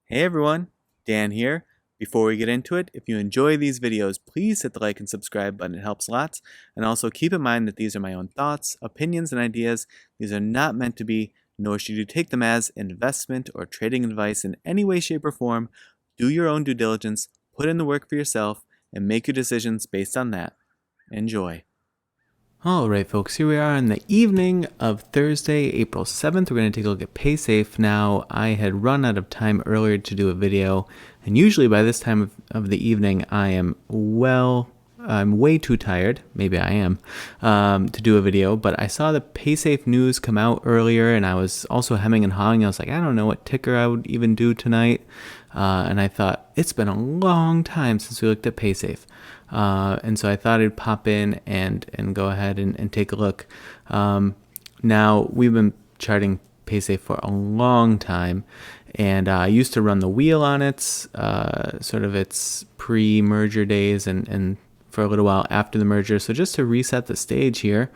Hey everyone, Dan here. Before we get into it, if you enjoy these videos, please hit the like and subscribe button. It helps lots. And also keep in mind that these are my own thoughts, opinions, and ideas. These are not meant to be, nor should you take them as investment or trading advice in any way, shape, or form. Do your own due diligence, put in the work for yourself, and make your decisions based on that. Enjoy. All right, folks, here we are in the evening of Thursday, April 7th. We're going to take a look at Paysafe now. I had run out of time earlier to do a video, and usually by this time of the evening, I'm way too tired, maybe I am, to do a video, but I saw the Paysafe news come out earlier, and I was also hemming and hawing. I was like, I don't know what ticker I would even do tonight, and I thought, it's been a long time since we looked at Paysafe. And so I thought I'd pop in and go ahead and take a look. Now, we've been charting Paysafe for a long time, and I used to run the wheel on it, sort of its pre-merger days and for a little while after the merger. So just to reset the stage here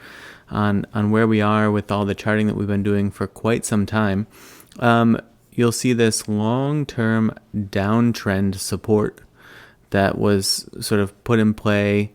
on where we are with all the charting that we've been doing for quite some time, you'll see this long-term downtrend support that was sort of put in play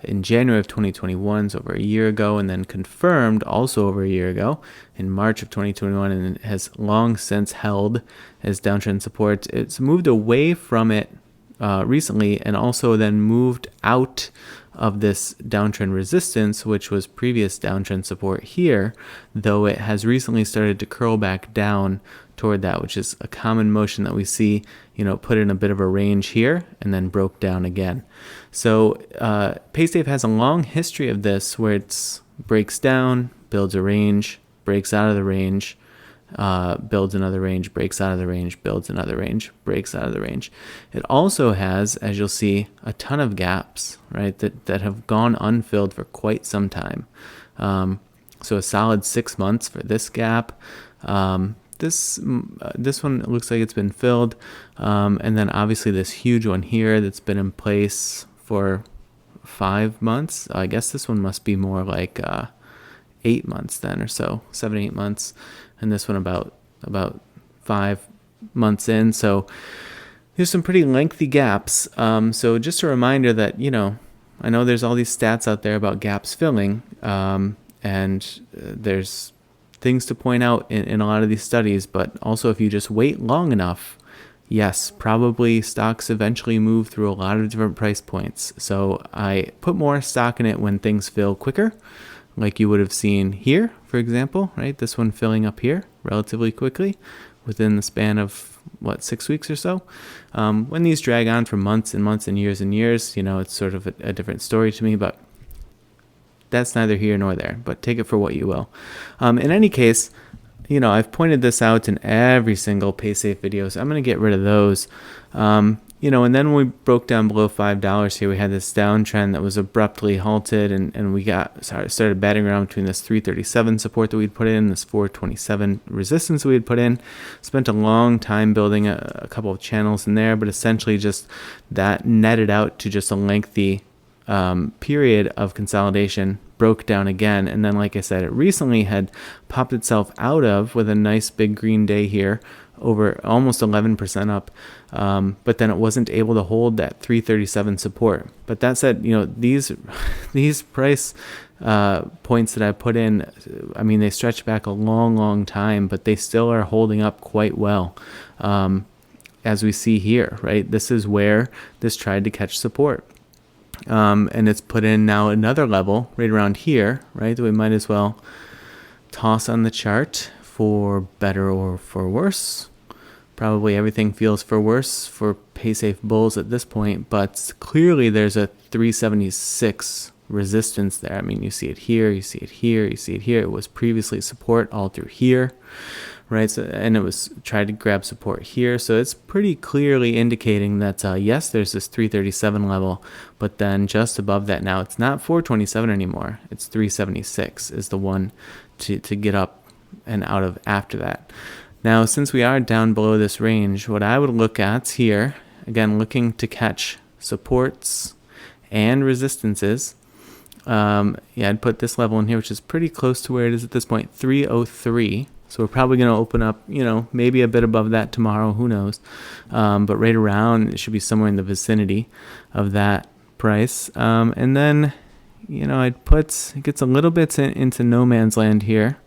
in January of 2021, so over a year ago, and then confirmed also over a year ago in March of 2021, and has long since held as downtrend support. It's moved away from it recently, and also then moved out of this downtrend resistance, which was previous downtrend support here, though it has recently started to curl back down toward that, which is a common motion that we see, put in a bit of a range here and then broke down again. So Paysafe has a long history of this, where it breaks down, builds a range, breaks out of the range, builds another range, breaks out of the range, builds another range, breaks out of the range. It also has, as you'll see, a ton of gaps, right, that have gone unfilled for quite some time. So a solid 6 months for this gap. This one looks like it's been filled, and then obviously this huge one here that's been in place for 5 months. I guess this one must be more like 8 months then, or so, 7-8 months, and this one about 5 months in. So there's some pretty lengthy gaps. So just a reminder that I know there's all these stats out there about gaps filling, and there's things to point out in a lot of these studies, but also if you just wait long enough, yes, probably stocks eventually move through a lot of different price points. So I put more stock in it when things fill quicker, like you would have seen here, for example, right? This one filling up here relatively quickly within the span of 6 weeks or so. When these drag on for months and months and years, it's sort of a different story to me, but that's neither here nor there, but take it for what you will. In any case, I've pointed this out in every single Paysafe video, so I'm going to get rid of those. And then when we broke down below $5 here, we had this downtrend that was abruptly halted, and we started batting around between this 337 support that we'd put in, this 427 resistance we had put in. Spent a long time building a couple of channels in there, but essentially just that netted out to just a lengthy period of consolidation, broke down again, and then, like I said, it recently had popped itself out of with a nice big green day here, over almost 11% up, but then it wasn't able to hold that 337 support. But that said, these price points that I put in, they stretch back a long time, but they still are holding up quite well, as we see here, right? This is where this tried to catch support. And it's put in now another level right around here, right, that we might as well toss on the chart for better or for worse. Probably everything feels for worse for Paysafe bulls at this point, but clearly there's a 376 resistance there. You see it here, you see it here, you see it here. It was previously support all through here, right? So, and it was tried to grab support here. So it's pretty clearly indicating that, yes, there's this 337 level, but then just above that now, it's not 427 anymore. It's 376 is the one to get up and out of after that. Now, since we are down below this range, what I would look at here, again, looking to catch supports and resistances, I'd put this level in here, which is pretty close to where it is at this point, 303. So we're probably going to open up, maybe a bit above that tomorrow. Who knows? But right around, it should be somewhere in the vicinity of that price. And then, it gets a little bit into no man's land here.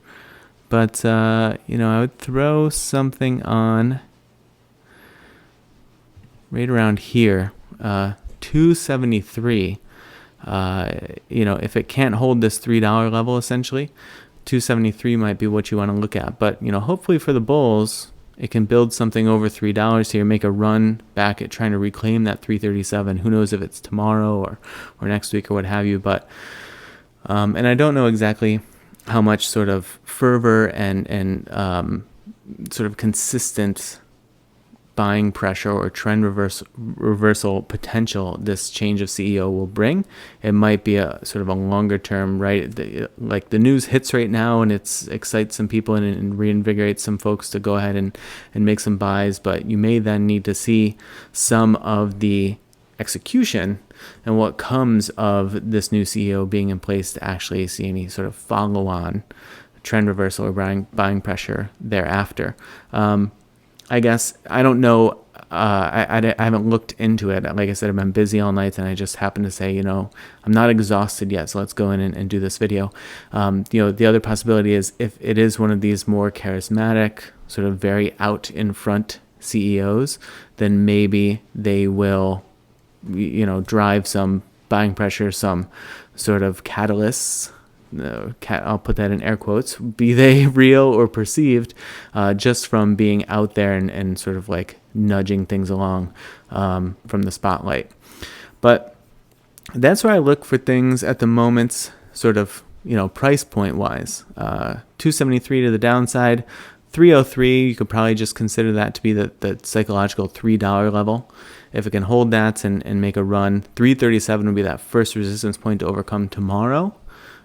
But, I would throw something on right around here, 273. If it can't hold this $3 level, essentially, 273 might be what you want to look at. But, hopefully for the bulls, it can build something over $3 here, make a run back at trying to reclaim that 337. Who knows if it's tomorrow or next week or what have you. But, and I don't know exactly how much sort of fervor and sort of consistent buying pressure or trend reversal potential this change of CEO will bring. It might be a sort of a longer term, right? Like the news hits right now and it excites some people and reinvigorates some folks to go ahead and make some buys, but you may then need to see some of the execution and what comes of this new CEO being in place to actually see any sort of follow-on trend reversal or buying pressure thereafter. I guess, I don't know, I haven't looked into it. Like I said, I've been busy all night and I just happened to say, I'm not exhausted yet, so let's go in and do this video. The other possibility is if it is one of these more charismatic, sort of very out in front CEOs, then maybe they will, drive some buying pressure, some sort of catalysts. I'll put that in air quotes, be they real or perceived, just from being out there and sort of like nudging things along from the spotlight. But that's where I look for things at the moment, sort of, price point wise. 273 to the downside, 303, you could probably just consider that to be the psychological $3 level. If it can hold that and make a run, 337 would be that first resistance point to overcome tomorrow.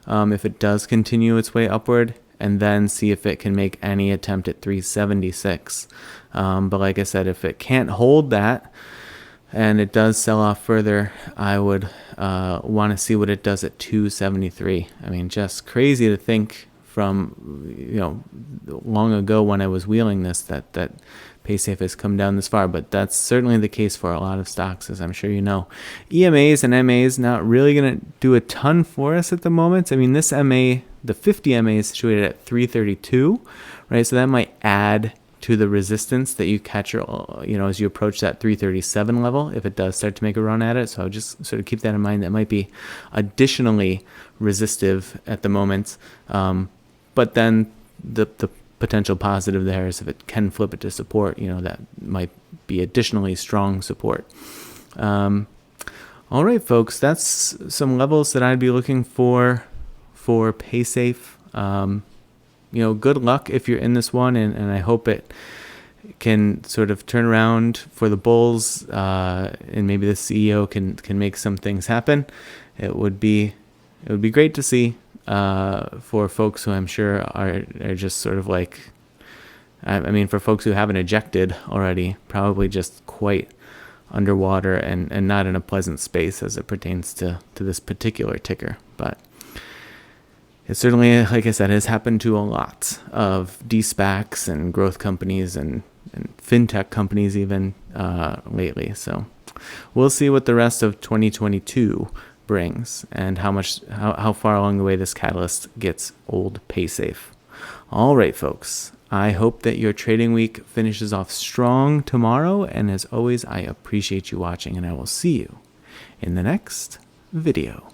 If it does continue its way upward, and then see if it can make any attempt at 376. But like I said, if it can't hold that and it does sell off further, I would want to see what it does at 273. I mean, just crazy to think from, long ago when I was wheeling this that Paysafe has come down this far, but that's certainly the case for a lot of stocks, as I'm sure you know. EMAs and MAs not really going to do a ton for us at the moment. I mean, this MA, the 50 MA is situated at 332, right? So that might add to the resistance that you catch, as you approach that 337 level, if it does start to make a run at it. So I'll just sort of keep that in mind. That might be additionally resistive at the moment. But then the potential positive there is if it can flip it to support, that might be additionally strong support. All right, folks, that's some levels that I'd be looking for Paysafe. Good luck if you're in this one, and I hope it can sort of turn around for the bulls, and maybe the CEO can make some things happen. It would be great to see. For folks who I'm sure are just sort of like, for folks who haven't ejected already, probably just quite underwater and not in a pleasant space as it pertains to this particular ticker. But it certainly, like I said, has happened to a lot of de-SPACs and growth companies and fintech companies even lately. So we'll see what the rest of 2022 brings and how far along the way this catalyst gets old Paysafe. All right, folks, I hope that your trading week finishes off strong tomorrow, and as always, I appreciate you watching, and I will see you in the next video.